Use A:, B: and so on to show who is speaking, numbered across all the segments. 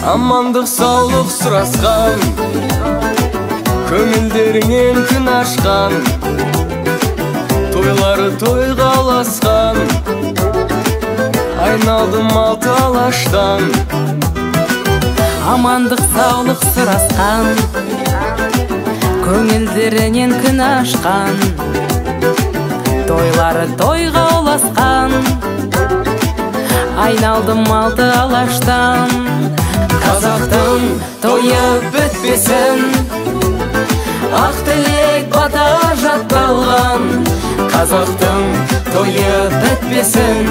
A: Амандық саулық сұрасқан, көңілдеріңнен күн ашқан, тойлары тойға ұласқан, айналдым алты алаштан.
B: Амандық саулық сұрасқан, көңілдерінен күн ашқан, тойлары тойға ұласқан, айналдым алты алаштан.
A: Қазақтың тойы бітпесін, ақ тілек бата жатталған. Қазақтың тойы бітпесін,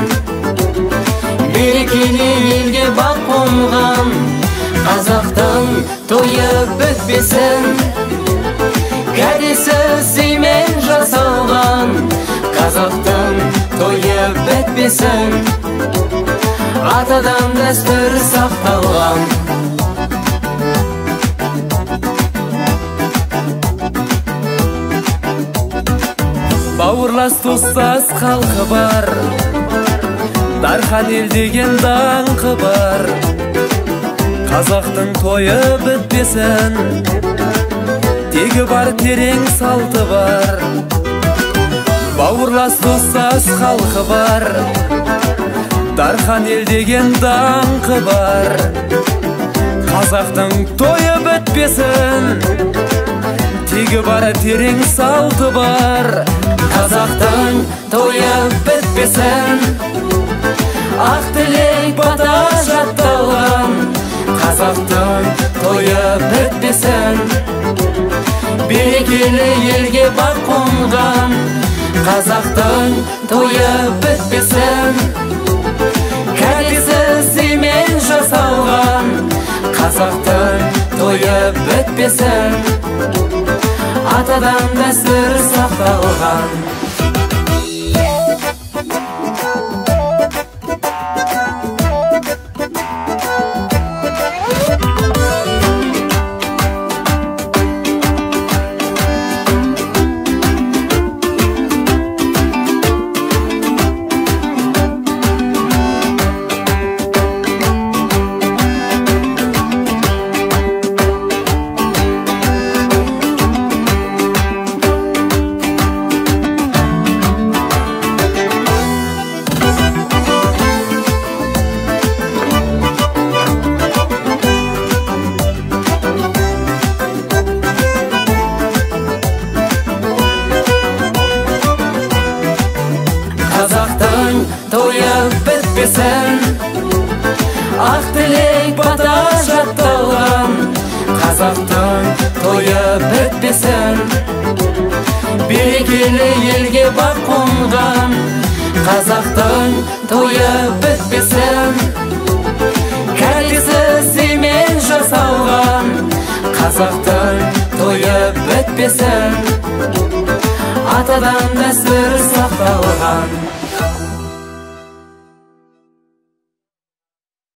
A: берекелі елге бақ қонған. Қазақтың тойы бітпесін, кәдесіз сыймен жасалған. Қазақтың тойы бітпесін, атадан дәстүр сақталған.
C: Бауырлас достас халқы бар, Дархан ел деген даңқы бар. Қазақтың тойы бітпесін, тегі бар терең салты бар. Бауырлас достас халқы бар, Дархан ел деген даңқы бар. Қазақтың тойы бітпесін, тегі бар терең салты бар.
A: Қазақтың тойы бітпесін, ақ тілек бата жатталған. Қазақтың тойы бітпесін, берекелі елге бақ қонған. Қазақтың тойы бітпесін, кәдесіз сыймен жасалған. Қазақтың тойы бітпесін, атадан дәстүр сақталған. Қазақтың тойы бітпесін, ақ тілек бата жатталған. Қазақтың тойы бітпесін, берекелі елге бақ қонған. Қазақтың тойы бітпесін,